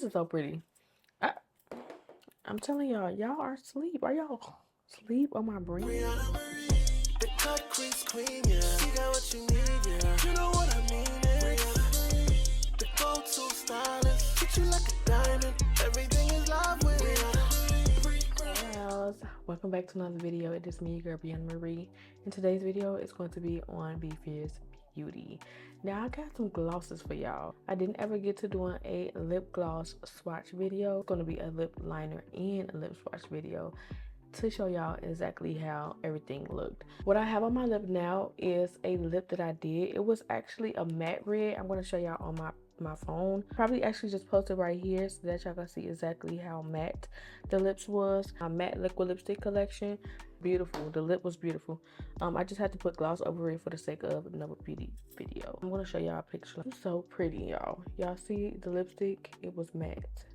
is so pretty. I'm telling y'all, y'all are asleep. Are y'all asleep on my brain? The cut crease queen, yeah. You got what you need, yeah. You know what I mean, the go-to stylist. Treat you like a diamond. Everything is love with Welcome back to another video. It is me, your girl Brianna. In today's video, it's going to be on Bfiercebeauty. Now, I got some glosses for y'all. I didn't ever get to doing a lip gloss swatch video. It's going to be a lip liner and a lip swatch video to show y'all exactly how everything looked. What I have on my lip now is a lip that I did. It was actually a matte red. I'm going to show y'all on my phone. Probably actually just posted right here so that y'all can see exactly how matte the lips was. My matte liquid lipstick collection, beautiful. The lip was beautiful. I just had to put gloss over it for the sake of another beauty video. I'm going to show y'all a picture. It's so pretty, y'all. Y'all see the lipstick? It was matte,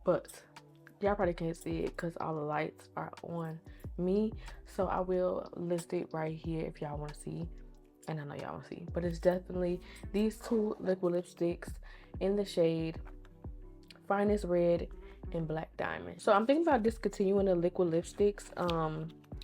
but y'all probably can't see it because all the lights are on me, so I will list it right here if y'all want to see, and I know y'all want to see. But it's definitely these two liquid lipsticks in the shade Finest Red and Black Diamond. So I'm thinking about discontinuing the liquid lipsticks.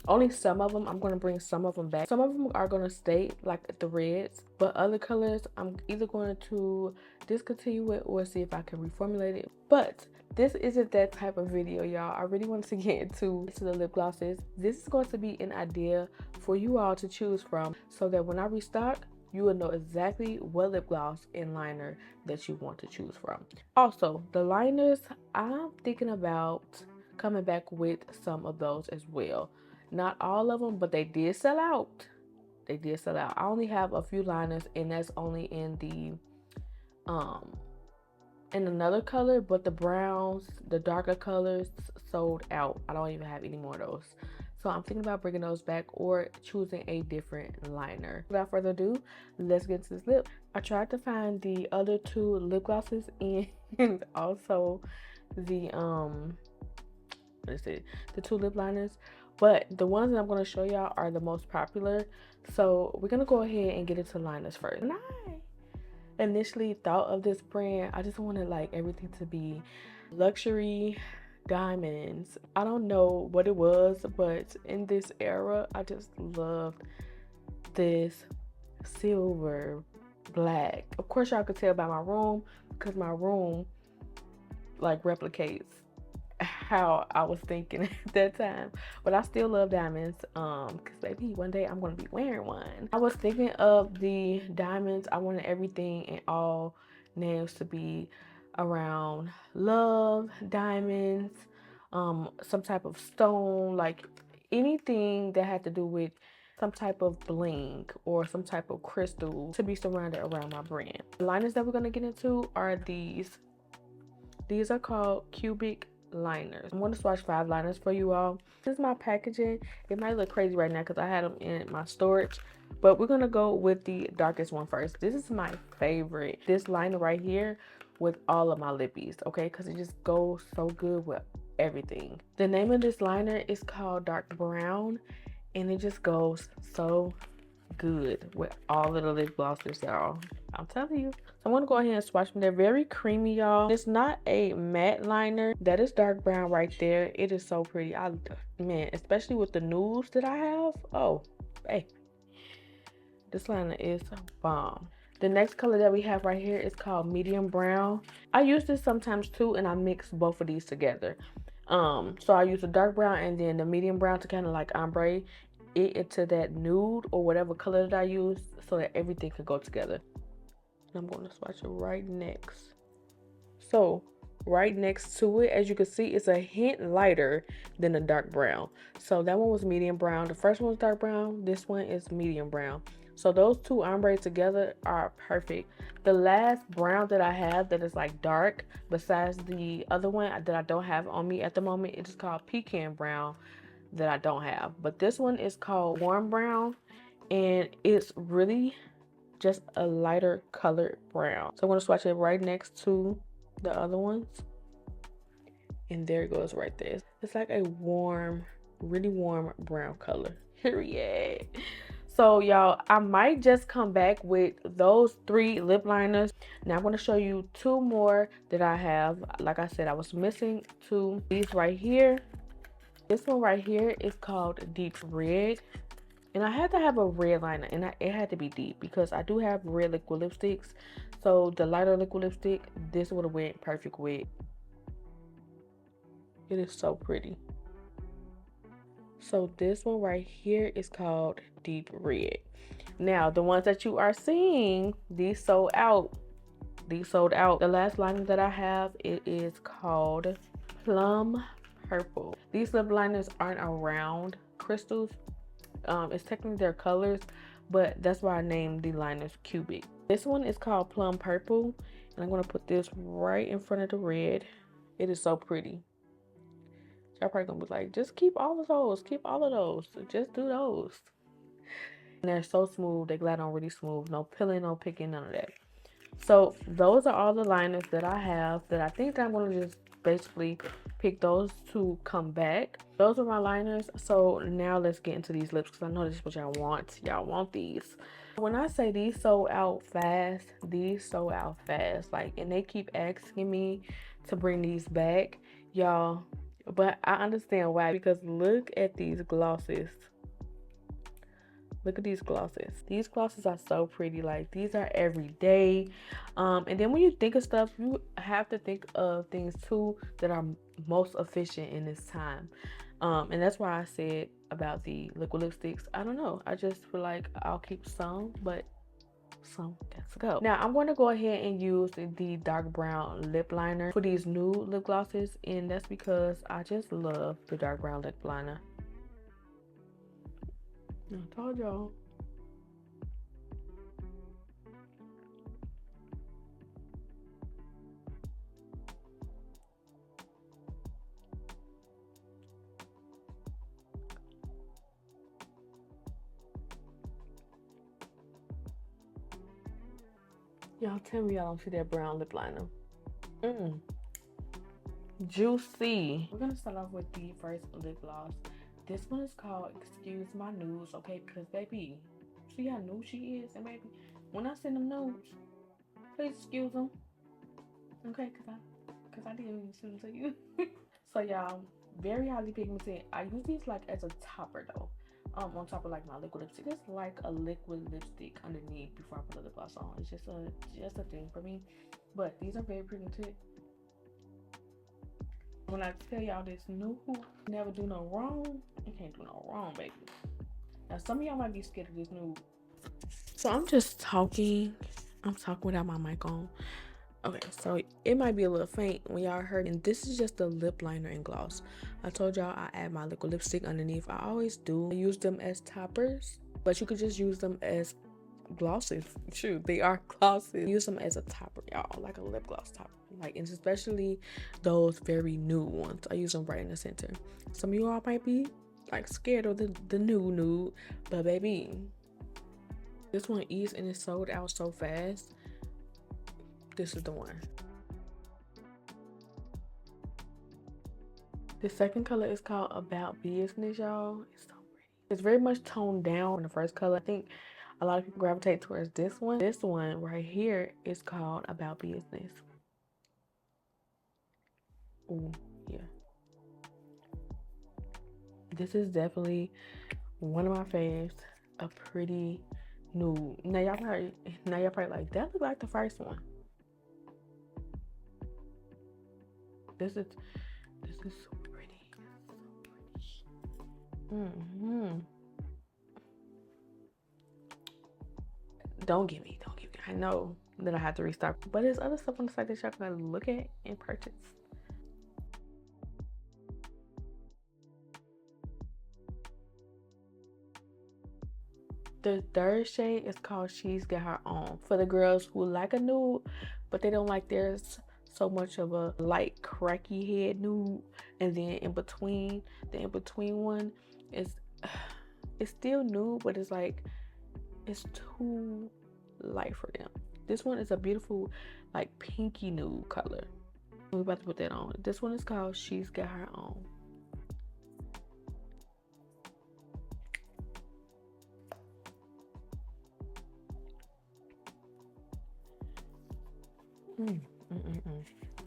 Only some of them. I'm going to bring some of them back. Some of them are going to stay like the reds, but other colors I'm either going to discontinue it or see if I can reformulate it. But this isn't that type of video, y'all. I really wanted to get into the lip glosses. This is going to be an idea for you all to choose from so that when I restock, you will know exactly what lip gloss and liner that you want to choose from. Also, the liners, I'm thinking about coming back with some of those as well. Not all of them, but they did sell out. They did sell out. I only have a few liners, and that's only in the in another color, but the browns, the darker colors sold out. I don't even have any more of those. So I'm thinking about bringing those back or choosing a different liner. Without further ado, let's get to this lip. I tried to find the other two lip glosses and also the the two lip liners, but the ones that I'm going to show y'all are the most popular. So we're going to go ahead and get into liners first. And I initially thought of this brand, I just wanted like everything to be luxury diamonds. I don't know what it was, but in this era, I just loved this silver black. Of course, y'all could tell by my room because my room like replicates how I was thinking at that time. But I still love diamonds because baby, one day I'm going to be wearing one. I was thinking of the diamonds. I wanted everything and all nails to be around love, diamonds, some type of stone, like anything that had to do with some type of bling or some type of crystal to be surrounded around my brand. The liners that we're going to get into are these. These are called cubic liners. I'm going to swatch 5 liners for you all. This is my packaging. It might look crazy right now because I had them in my storage, but we're going to go with the darkest one first. This is my favorite. This liner right here with all of my lippies, okay, because it just goes so good with everything. The name of this liner is called Dark Brown, and it just goes so good with all of the lip glosses, y'all. I'm telling you. I'm gonna go ahead and swatch them. They're very creamy, y'all. It's not a matte liner. That is dark brown right there. It is so pretty. Man, especially with the nudes that I have. Oh, hey, this liner is bomb. The next color that we have right here is called medium brown. I use this sometimes too, and I mix both of these together. So I use the dark brown and then the medium brown to kind of like ombre it into that nude or whatever color that I use so that everything can go together. I'm going to swatch it right next. So right next to it, as you can see, it's a hint lighter than the dark brown. So that one was medium brown. The first one was dark brown. This one is medium brown. So those two ombre together are perfect. The last brown that I have that is like dark, besides the other one that I don't have on me at the moment, it is called pecan brown that I don't have. But this one is called warm brown, and it's really just a lighter colored brown. So I'm going to swatch it right next to the other ones, and there it goes right there. It's like a warm, really warm brown color. Period. So y'all, I might just come back with those 3 lip liners. Now I'm going to show you 2 more that I have. Like I said, I was missing 2. These right here. This one right here is called Deep Red. And I had to have a red liner, and it had to be deep because I do have red liquid lipsticks. So the lighter liquid lipstick, this would have went perfect with. It is so pretty. So this one right here is called Deep Red. Now the ones that you are seeing, these sold out. These sold out. The last liner that I have, it is called Plum Purple. These lip liners aren't around crystals. It's technically their colors, but that's why I named the liners cubic. This one is called Plum Purple, and I'm going to put this right in front of the red. It is so pretty. Y'all probably gonna be like, just keep all of those, keep all of those, just do those. And they're so smooth, they glide on really smooth, no pilling, no picking, none of that. So those are all the liners that I have that I think that I'm gonna just basically pick those to come back. Those are my liners. So now let's get into these lips, because I know this is what y'all want. Y'all want these. When I say these sold out fast, these sold out fast. Like, and they keep asking me to bring these back, y'all. But I understand why, because look at these glosses. Look at these glosses. These glosses are so pretty. Like, these are everyday. And then when you think of stuff, you have to think of things too that are most efficient in this time. And that's why I said about the liquid lipsticks. I don't know. I just feel like I'll keep some, but some got to go. Now I'm going to go ahead and use the dark brown lip liner for these nude lip glosses, and that's because I just love the dark brown lip liner. I told y'all. Y'all tell me y'all don't see that brown lip liner. Juicy. We're gonna start off with the first lip gloss. This one is called Excuse My Nudes, okay? Because baby, see how nude she is, and baby, when I send them nudes, please excuse them, okay? Cause I didn't even send them to you. So y'all, very highly pigmented. I use these like as a topper though. On top of like my liquid lipstick. It's like a liquid lipstick underneath before I put the lip gloss on. It's just a thing for me. But these are very pigmented. When I tell y'all this nude never do no wrong, you can't do no wrong, baby. Now some of y'all might be scared of this nude. So I'm just talking. I'm talking without my mic on. Okay, so it might be a little faint when y'all heard, and this is just the lip liner and gloss. I told y'all I add my liquid lipstick underneath. I always do. I use them as toppers, but you could just use them as glosses. Shoot, they are glosses. Use them as a topper, y'all, like a lip gloss topper. Like, and especially those very nude ones. I use them right in the center. Some of you all might be like scared of the nude, but baby, this one is, and it's sold out so fast. This is the one. The second color is called About Business, y'all. It's so pretty. It's very much toned down from the first color. I think a lot of people gravitate towards this one. This one right here is called About Business. Ooh, yeah. This is definitely one of my faves. A pretty nude. Now y'all probably like, that look like the first one. This is so pretty. Don't give me. I know that I have to restock, but there's other stuff on the site that y'all can look at and purchase. The third shade is called She's Got Her Own. For the girls who like a nude, but they don't like theirs so much of a light cracky head nude, and then in between, the in between one is it's still nude, but it's like it's too light for them. This one is a beautiful like pinky nude color. We're about to put that on. This one is called She's Got Her Own.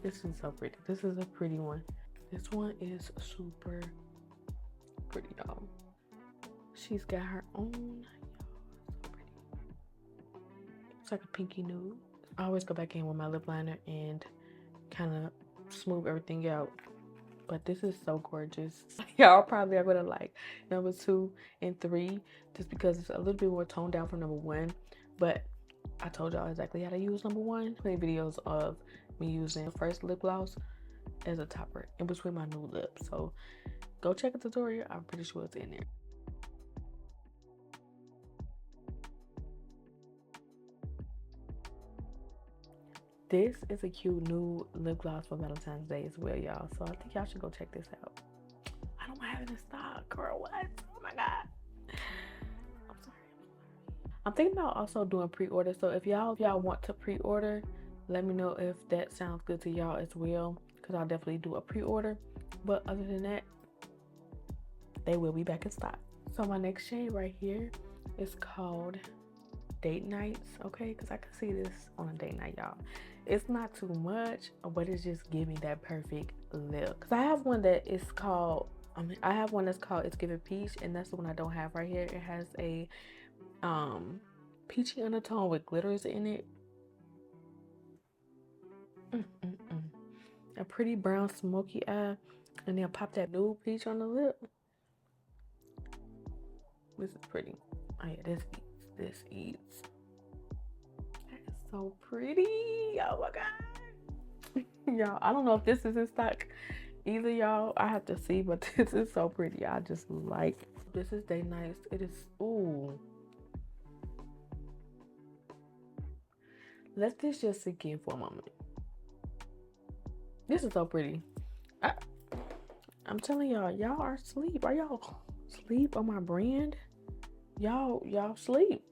This is so pretty. This is a pretty one. This one is super pretty, y'all. She's got her own. So pretty. It's like a pinky nude. I always go back in with my lip liner and kind of smooth everything out. But this is so gorgeous. Y'all probably are gonna like number 2 and 3 just because it's a little bit more toned down from number 1. But I told y'all exactly how to use number 1. Made videos of me using the first lip gloss as a topper in between my nude lips. So go check a tutorial. I'm pretty sure it's in there. This is a cute nude lip gloss for Valentine's Day as well, y'all. So I think y'all should go check this out. I don't have it in stock, girl. What? Oh my god. I'm sorry. I'm thinking about also doing pre-order. So if y'all want to pre-order, let me know if that sounds good to y'all as well, because I'll definitely do a pre-order. But other than that, they will be back in stock. So my next shade right here is called Date Nights, okay? Because I can see this on a date night, y'all. It's not too much, but it's just giving that perfect lip. Because I have one that is called, I have one that's called It's Giving Peach, and that's the one I don't have right here. It has a peachy undertone with glitters in it. A pretty brown smoky eye, and then pop that nude peach on the lip. This is pretty. Oh yeah, this eats. That is so pretty. Oh my god. Y'all, I don't know if this is in stock either, y'all. I have to see, but this is so pretty. I just like. This is Day Nights. It is, ooh. Let this just sink in for a moment. This is so pretty. I'm telling y'all, y'all are asleep. Are y'all asleep on my brand? Y'all sleep.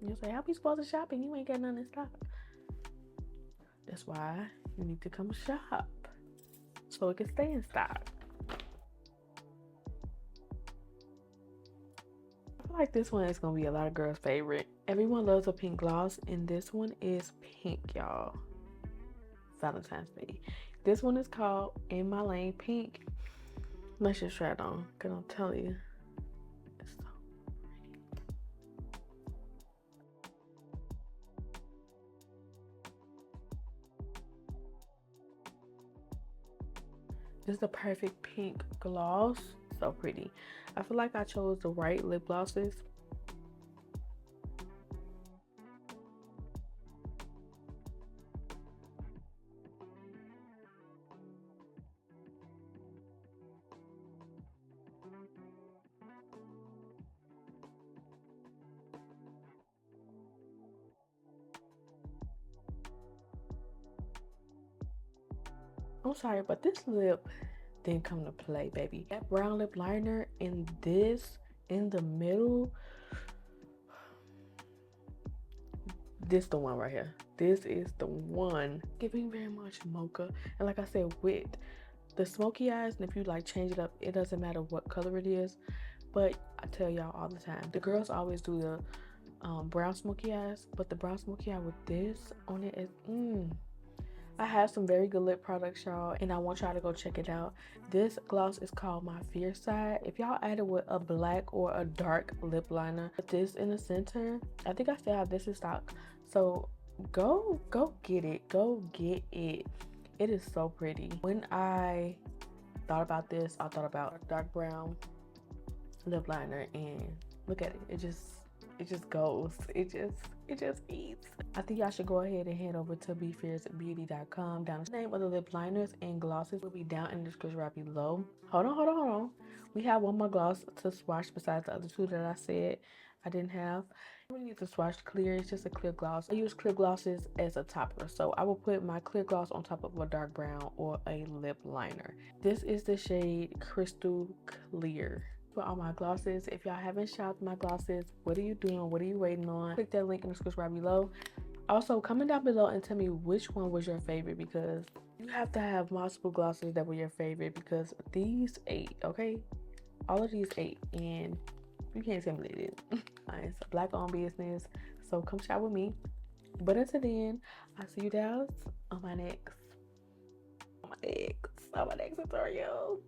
You say, how we supposed to shop and you ain't got nothing in stock? That's why you need to come shop so it can stay in stock. I feel like this one is gonna be a lot of girls' favorite. Everyone loves a pink gloss, and this one is pink, y'all. Valentine's Day. This one is called In My Lane Pink. Let's just try it on, cause I'll tell you. It's so pretty. This is the perfect pink gloss. So pretty. I feel like I chose the right lip glosses. I'm sorry, but this lip didn't come to play, baby. That brown lip liner and this in the middle. This the one right here. This is the one. Giving very much mocha. And like I said, with the smoky eyes, and if you like change it up, it doesn't matter what color it is. But I tell y'all all the time, the girls always do the brown smoky eyes, but the brown smoky eye with this on it is I have some very good lip products, y'all, and I want y'all to go check it out. This gloss is called My Fierce Side. If y'all add it with a black or a dark lip liner, put this in the center. I think I still have this in stock, so go get it. Go get it. It is so pretty. When I thought about this, I thought about a dark brown lip liner, and look at it. It just goes. It just eats. I think y'all should go ahead and head over to Bfiercebeauty.com. Down the name of the lip liners and glosses will be down in the description right below. Hold on. We have one more gloss to swatch besides the other two that I said I didn't have. I really need to swatch clear. It's just a clear gloss. I use clear glosses as a topper, so I will put my clear gloss on top of a dark brown or a lip liner. This is the shade Crystal Clear. For all my glosses, if y'all haven't shopped my glosses, what are you doing? What are you waiting on? Click that link in the description right below. Also, comment down below and tell me which one was your favorite, because you have to have multiple glosses that were your favorite, because these 8, okay? All of these 8, and you can't tell me they did. It's a black owned business, so come shop with me. But until then, I'll see you guys on my next tutorial.